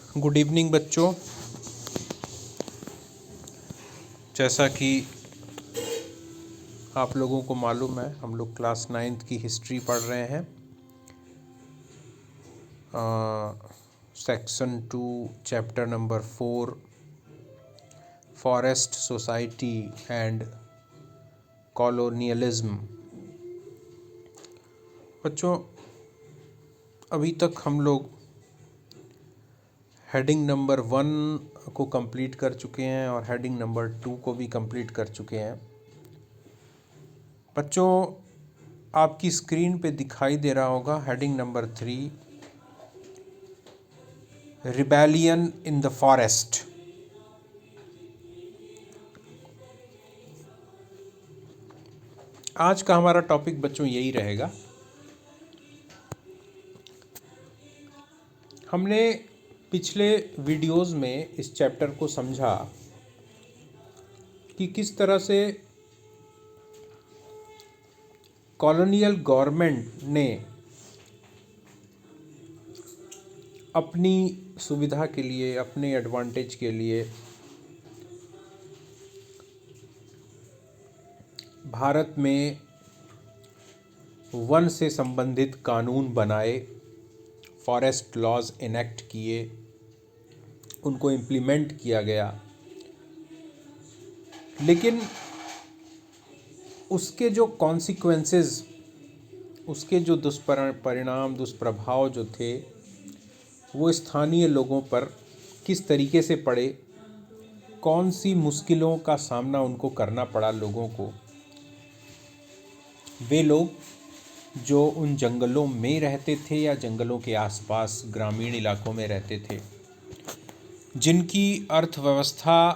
Good evening बच्चों। जैसा कि आप लोगों को मालूम है, हम लोग क्लास 9th की हिस्ट्री पढ़ रहे हैं। Section 2 chapter number 4 forest society and colonialism. बच्चों, अभी तक हम लोग हेडिंग नंबर 1 को कंप्लीट कर चुके हैं और हेडिंग नंबर 2 को भी कंप्लीट कर चुके हैं। बच्चों, आपकी स्क्रीन पे दिखाई दे रहा होगा heading number 3, rebellion in the forest. आज का हमारा टॉपिक बच्चों यही रहेगा। हमने पिछले वीडियोस में इस चैप्टर को समझा कि किस तरह से कॉलोनियल गवर्नमेंट ने अपनी सुविधा के लिए, अपने एडवांटेज के लिए भारत में वन से संबंधित कानून बनाए, फॉरेस्ट लॉज इनेक्ट किए, उनको इम्प्लीमेंट किया गया। लेकिन उसके जो कॉन्सिक्वेंसेस, उसके जो दुष्परिणाम, दुष्प्रभाव जो थे, वो स्थानीय लोगों पर किस तरीके से पड़े, कौन सी मुश्किलों का सामना उनको करना पड़ा लोगों को। वे लोग जो उन जंगलों में रहते थे या जंगलों के आसपास ग्रामीण इलाकों में रहते थे, जिनकी अर्थव्यवस्था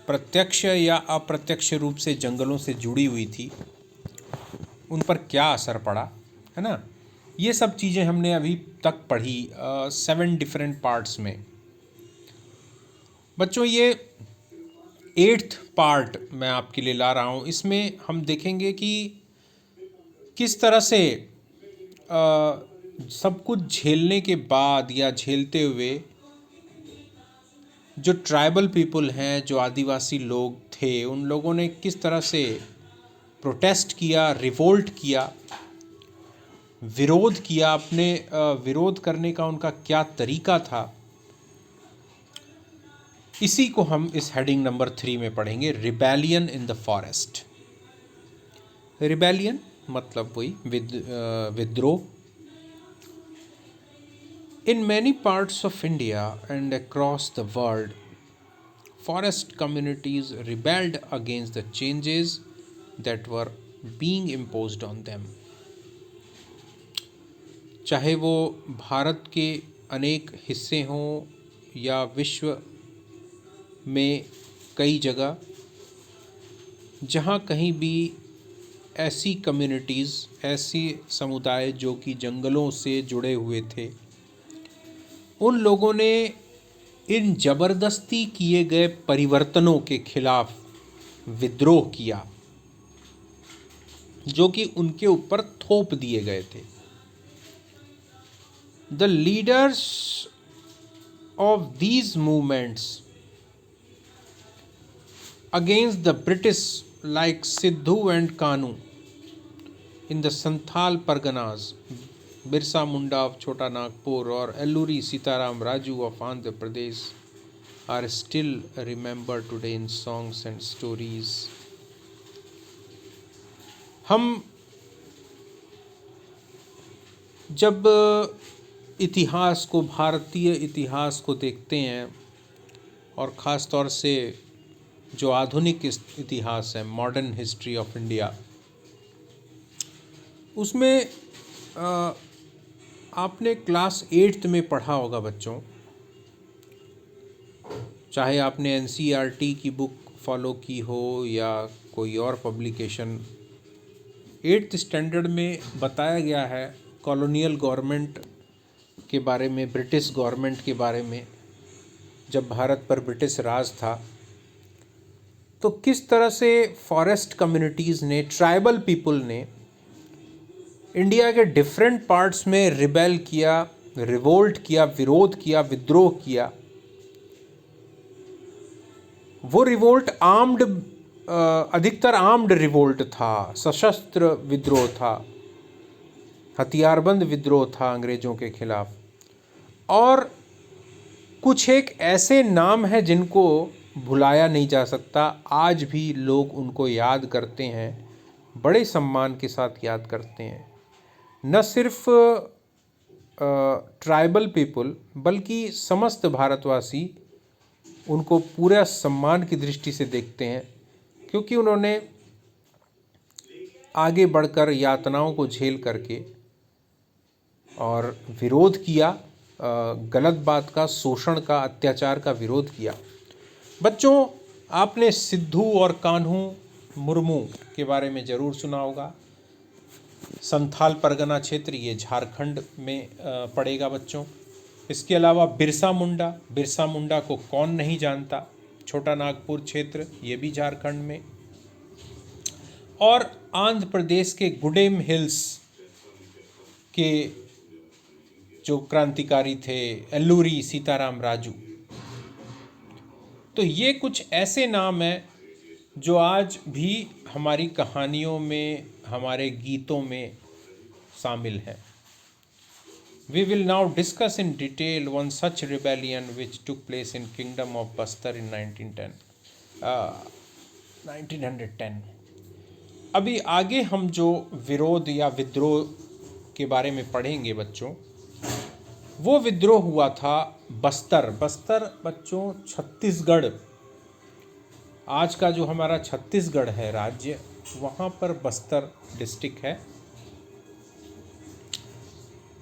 प्रत्यक्ष या अप्रत्यक्ष रूप से जंगलों से जुड़ी हुई थी, उन पर क्या असर पड़ा, है ना। ये सब चीज़ें हमने अभी तक पढ़ी 7 डिफरेंट पार्ट्स में। बच्चों, ये 8th पार्ट मैं आपके लिए ला रहा हूँ। इसमें हम देखेंगे कि किस तरह से सब कुछ झेलने के बाद या झेलते हुए जो ट्राइबल पीपल हैं, जो आदिवासी लोग थे, उन लोगों ने किस तरह से प्रोटेस्ट किया, रिवोल्ट किया, विरोध किया। अपने विरोध करने का उनका क्या तरीका था, इसी को हम इस हेडिंग नंबर 3 में पढ़ेंगे, rebellion in the forest. Rebellion मतलब वही विद्रोह। In many parts of India and across the world, forest communities rebelled against the changes that were being imposed on them. चाहे वो भारत के अनेक हिस्से हों या विश्व में कई जगह, जहाँ कहीं भी ऐसी कम्युनिटीज़, ऐसी समुदाय जो कि जंगलों से जुड़े हुए थे, उन लोगों ने इन जबरदस्ती किए गए परिवर्तनों के खिलाफ विद्रोह किया, जो कि उनके ऊपर थोप दिए गए थे। The leaders of these movements against the British like Sidhu and Kanhu in the Santhal Parganas, Birsa Munda of Chota Nagpur और Alluri Sitarama Raju of Andhra Pradesh are still remembered today in songs and stories. हम जब इतिहास को, भारतीय इतिहास को देखते हैं, और ख़ास तौर से जो आधुनिक इतिहास है, मॉडर्न हिस्ट्री ऑफ इंडिया, उसमें आपने क्लास 8th में पढ़ा होगा बच्चों, चाहे आपने NCERT की बुक फॉलो की हो या कोई और पब्लिकेशन। 8th स्टैंडर्ड में बताया गया है कॉलोनियल गवर्नमेंट के बारे में, ब्रिटिश गवर्नमेंट के बारे में। जब भारत पर ब्रिटिश राज था, तो किस तरह से फॉरेस्ट कम्युनिटीज़ ने, ट्राइबल पीपल ने इंडिया के डिफरेंट पार्ट्स में रिबेल किया, रिवोल्ट किया, विरोध किया, विद्रोह किया, वो रिवोल्ट आर्म्ड, अधिकतर आर्म्ड रिवोल्ट था, सशस्त्र विद्रोह था, हथियारबंद विद्रोह था अंग्रेजों के खिलाफ। और कुछ एक ऐसे नाम हैं जिनको भुलाया नहीं जा सकता, आज भी लोग उनको याद करते हैं, बड़े सम्मान के साथ याद करते हैं। न सिर्फ ट्राइबल पीपल बल्कि समस्त भारतवासी उनको पूरा सम्मान की दृष्टि से देखते हैं, क्योंकि उन्होंने आगे बढ़कर यातनाओं को झेल करके और विरोध किया, गलत बात का, शोषण का, अत्याचार का विरोध किया। बच्चों, आपने सिद्धू और कान्हू मुर्मू के बारे में ज़रूर सुना होगा। संथाल परगना क्षेत्र, ये झारखंड में पड़ेगा बच्चों। इसके अलावा बिरसा मुंडा को कौन नहीं जानता, छोटा नागपुर क्षेत्र, ये भी झारखंड में। और आंध्र प्रदेश के गुडेम हिल्स के जो क्रांतिकारी थे, एल्लूरी सीताराम राजू। तो ये कुछ ऐसे नाम हैं जो आज भी हमारी कहानियों में, हमारे गीतों में शामिल हैं। We will now discuss in detail one such rebellion which took place in Kingdom of Bastar in 1910. अभी आगे हम जो विरोध या विद्रोह के बारे में पढ़ेंगे बच्चों, वो विद्रोह हुआ था बस्तर बच्चों, छत्तीसगढ़, आज का जो हमारा छत्तीसगढ़ है राज्य, वहाँ पर बस्तर डिस्ट्रिक्ट है।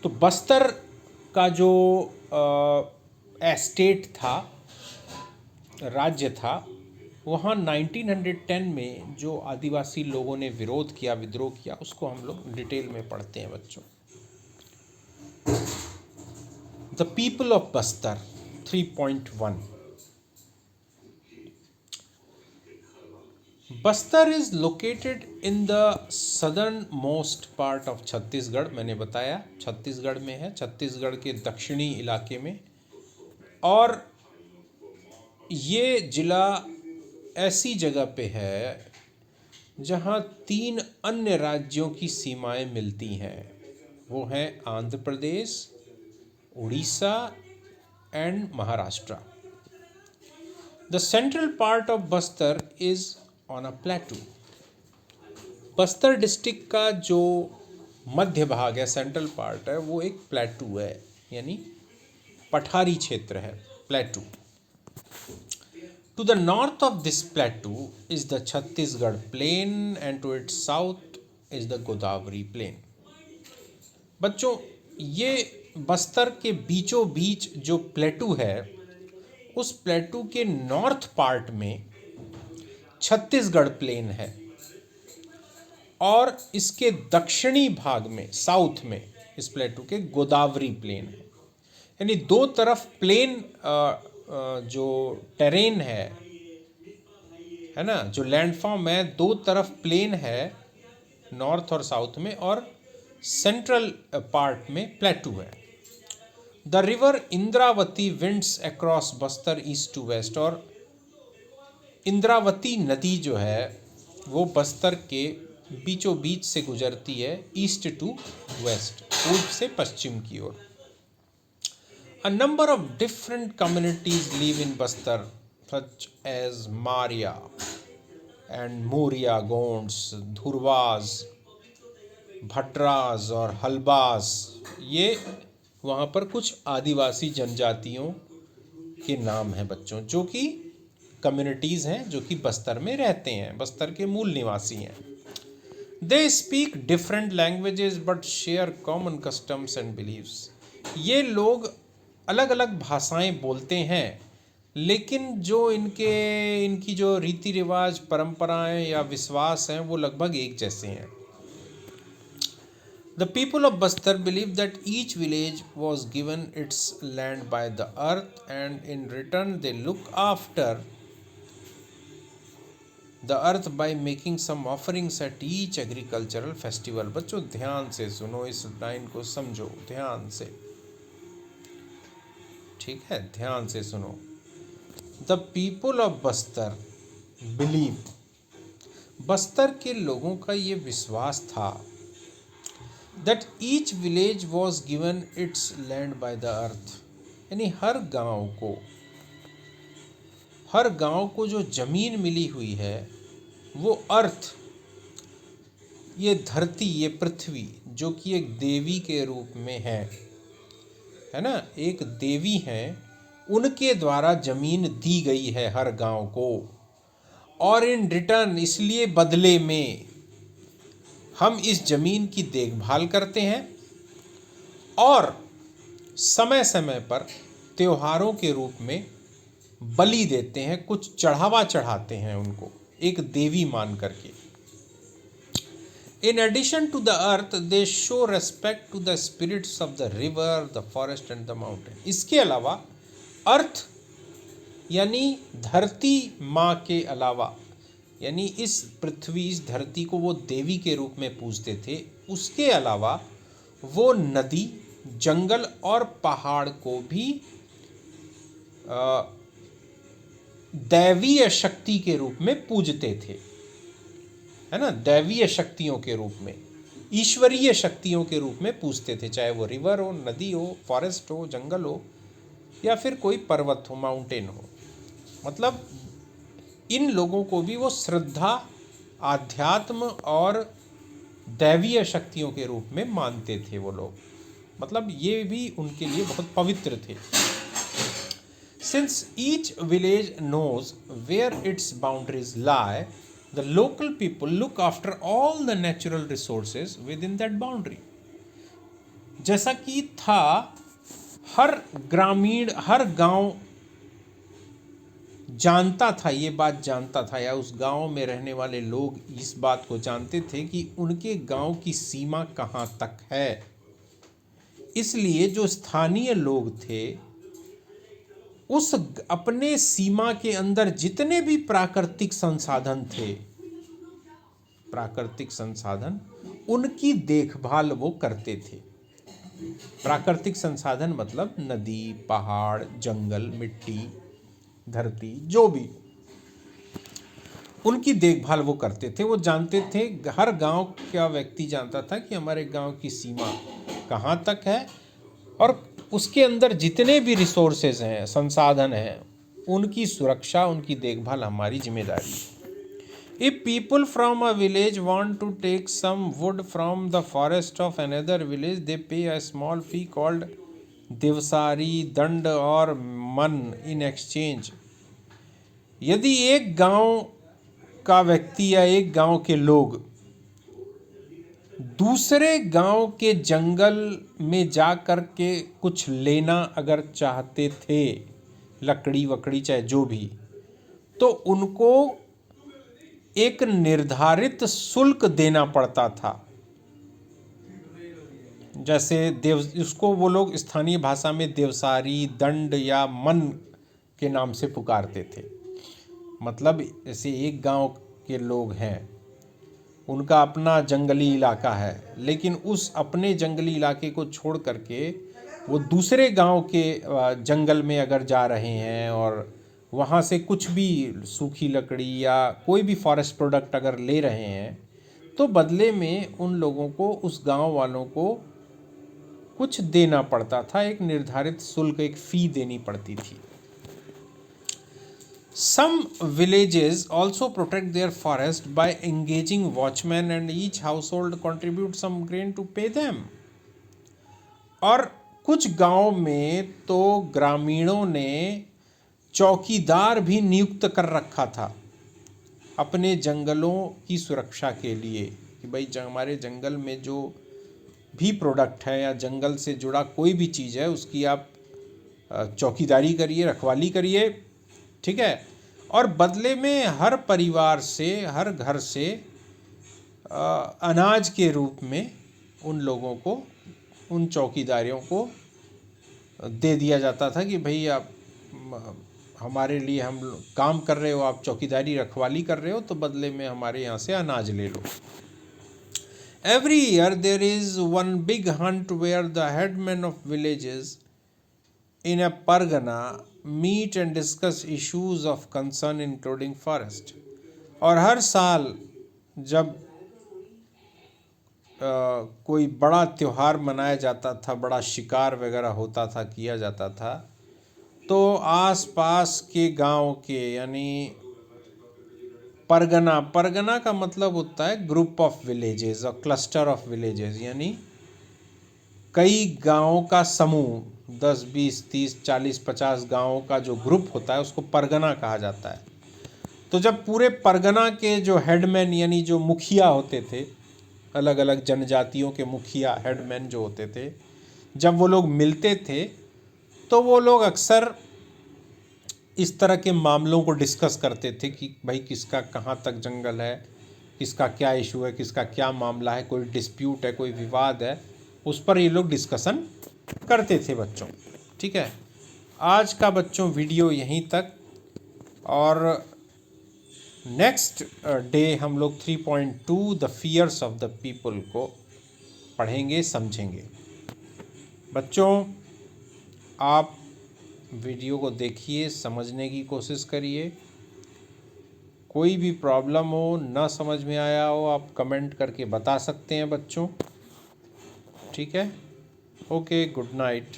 तो बस्तर का जो स्टेट था, राज्य था, वहाँ 1910 में जो आदिवासी लोगों ने विरोध किया, विद्रोह किया, उसको हम लोग डिटेल में पढ़ते हैं बच्चों। The people of Bastar 3.1। Bastar is located in the southern most part of Chhattisgarh. मैंने बताया छत्तीसगढ़ में है, छत्तीसगढ़ के दक्षिणी इलाके में। और ये ज़िला ऐसी जगह पे है जहाँ 3 अन्य राज्यों की सीमाएं मिलती हैं। वो हैं Andhra Pradesh, Odisha and Maharashtra. The central part of Bastar is on a plateau. Bastar district का जो मध्य भाग है, सेंट्रल पार्ट है, वो एक प्लेटू है, यानी पठारी क्षेत्र है, plateau. To the north of this plateau is the Chhattisgarh plain and to its south is the Godavari plain. बच्चों, ये बस्तर के बीचों बीच जो प्लेटू है, उस प्लेटू के नॉर्थ पार्ट में छत्तीसगढ़ प्लेन है और इसके दक्षिणी भाग में, साउथ में, इस प्लेटू के गोदावरी प्लेन है। यानी दो तरफ प्लेन जो टेरेन है ना, जो लैंडफॉर्म है, दो तरफ प्लेन है, नॉर्थ और साउथ में, और सेंट्रल पार्ट में प्लेटू है। The river Indravati winds across Bastar east to west. और इंद्रावती नदी जो है वो बस्तर के बीचों बीच से गुजरती है, ईस्ट टू वेस्ट, पूर्व से पश्चिम की ओर। A number of different communities live in Bastar, such as Maria and Muria Gonds, Dhurwas, भटराज और हलबाज। ये वहाँ पर कुछ आदिवासी जनजातियों के नाम हैं बच्चों, जो कि कम्युनिटीज़ हैं, जो कि बस्तर में रहते हैं, बस्तर के मूल निवासी हैं। They speak different languages but share common customs and beliefs. ये लोग अलग अलग भाषाएं बोलते हैं, लेकिन जो इनकी जो रीति रिवाज, परंपराएं या विश्वास हैं, वो लगभग एक जैसे हैं। The people of Bastar believe that each village was given its land by the earth, and in return they look after the earth by making some offerings at each agricultural festival। बच्चों ध्यान से सुनो, इस line को समझो ध्यान से। ठीक है, ध्यान से सुनो। The people of Bastar believe, Bastar के लोगों का ये विश्वास था that each village was given it's land by the earth, यानी हर गांव को जो जमीन मिली हुई है वो अर्थ, ये धरती, ये पृथ्वी जो कि एक देवी के रूप में है ना, एक देवी है, उनके द्वारा जमीन दी गई है हर गांव को। और इन रिटर्न, इसलिए बदले में हम इस जमीन की देखभाल करते हैं और समय समय पर त्योहारों के रूप में बलि देते हैं, कुछ चढ़ावा चढ़ाते हैं उनको एक देवी मान करके। In addition to the earth, they show respect to the spirits of the river, the forest and the mountain. इसके अलावा अर्थ यानी धरती माँ के अलावा, यानी इस पृथ्वी, इस धरती को वो देवी के रूप में पूजते थे। उसके अलावा वो नदी, जंगल और पहाड़ को भी दैवीय शक्ति के रूप में पूजते थे, है ना, दैवीय शक्तियों के रूप में, ईश्वरीय शक्तियों के रूप में पूजते थे, चाहे वो रिवर हो, नदी हो, फॉरेस्ट हो, जंगल हो या फिर कोई पर्वत हो, माउंटेन हो। मतलब इन लोगों को भी वो श्रद्धा, आध्यात्म और दैवीय शक्तियों के रूप में मानते थे वो लोग, मतलब ये भी उनके लिए बहुत पवित्र थे। Since each village knows where its boundaries lie, the local people look after all the natural resources within that boundary. जैसा कि था, हर ग्रामीण, हर गांव जानता था, ये बात जानता था, या उस गांव में रहने वाले लोग इस बात को जानते थे कि उनके गांव की सीमा कहाँ तक है। इसलिए जो स्थानीय लोग थे उस अपने सीमा के अंदर जितने भी प्राकृतिक संसाधन थे, प्राकृतिक संसाधन, उनकी देखभाल वो करते थे। प्राकृतिक संसाधन मतलब नदी, पहाड़, जंगल, मिट्टी, धरती, जो भी, उनकी देखभाल वो करते थे। वो जानते थे, हर गांव का व्यक्ति जानता था कि हमारे गांव की सीमा कहाँ तक है और उसके अंदर जितने भी रिसोर्सेज हैं, संसाधन हैं, उनकी सुरक्षा, उनकी देखभाल हमारी जिम्मेदारी है। If people from a village want to take some wood from the forest of another village, they pay a small fee called दिवसारी, दंड और मन in exchange. यदि एक गांव का व्यक्ति या एक गांव के लोग दूसरे गांव के जंगल में जा कर के कुछ लेना अगर चाहते थे, लकड़ी वकड़ी चाहे जो भी, तो उनको एक निर्धारित शुल्क देना पड़ता था। जैसे उसको वो लोग स्थानीय भाषा में देवसारी, दंड या मन के नाम से पुकारते थे। मतलब जैसे एक गांव के लोग हैं, उनका अपना जंगली इलाका है, लेकिन उस अपने जंगली इलाके को छोड़ करके वो दूसरे गांव के जंगल में अगर जा रहे हैं और वहाँ से कुछ भी सूखी लकड़ी या कोई भी फॉरेस्ट प्रोडक्ट अगर ले रहे हैं, तो बदले में उन लोगों को, उस गांव वालों को कुछ देना पड़ता था, एक निर्धारित शुल्क, एक फ़ी देनी पड़ती थी। Some villages also protect their forest by engaging watchmen and each household contributes some grain to pay them. और कुछ गांव में तो ग्रामीणों ने चौकीदार भी नियुक्त कर रखा था अपने जंगलों की सुरक्षा के लिए, कि भाई हमारे जंगल में जो भी प्रोडक्ट है या जंगल से जुड़ा कोई भी चीज़ है उसकी आप चौकीदारी करिए, रखवाली करिए, ठीक है। और बदले में हर परिवार से, हर घर से अनाज के रूप में उन लोगों को, उन चौकीदारों को दे दिया जाता था कि भाई आप हमारे लिए, हम काम कर रहे हो, आप चौकीदारी रखवाली कर रहे हो, तो बदले में हमारे यहाँ से अनाज ले लो। Every year there is one big hunt where the headmen of villages in a pargana meet and discuss issues of concern including forest। और हर साल जब कोई बड़ा त्यौहार मनाया जाता था, बड़ा शिकार वगैरह होता था, किया जाता था, तो आस पास के गांव के, यानी परगना, परगना का मतलब होता है ग्रुप ऑफ विलेजेस और क्लस्टर ऑफ विलेजेस, यानी कई गांवों का समूह, 10 20 30 40 50 गांवों का जो ग्रुप होता है उसको परगना कहा जाता है। तो जब पूरे परगना के जो हेडमैन यानी जो मुखिया होते थे, अलग अलग जनजातियों के मुखिया हेडमैन जो होते थे, जब वो लोग मिलते थे तो वो लोग अक्सर इस तरह के मामलों को डिस्कस करते थे कि भाई किसका कहाँ तक जंगल है, किसका क्या इशू है, किसका क्या मामला है, कोई डिस्प्यूट है, कोई विवाद है, उस पर ये लोग डिस्कशन करते थे बच्चों। ठीक है, आज का बच्चों वीडियो यहीं तक, और नेक्स्ट डे हम लोग 3.2 the fears of the people को पढ़ेंगे, समझेंगे। बच्चों आप वीडियो को देखिए, समझने की कोशिश करिए। कोई भी प्रॉब्लम हो, ना समझ में आया हो, आप कमेंट करके बता सकते हैं बच्चों। ठीक है, ओके, गुड नाइट।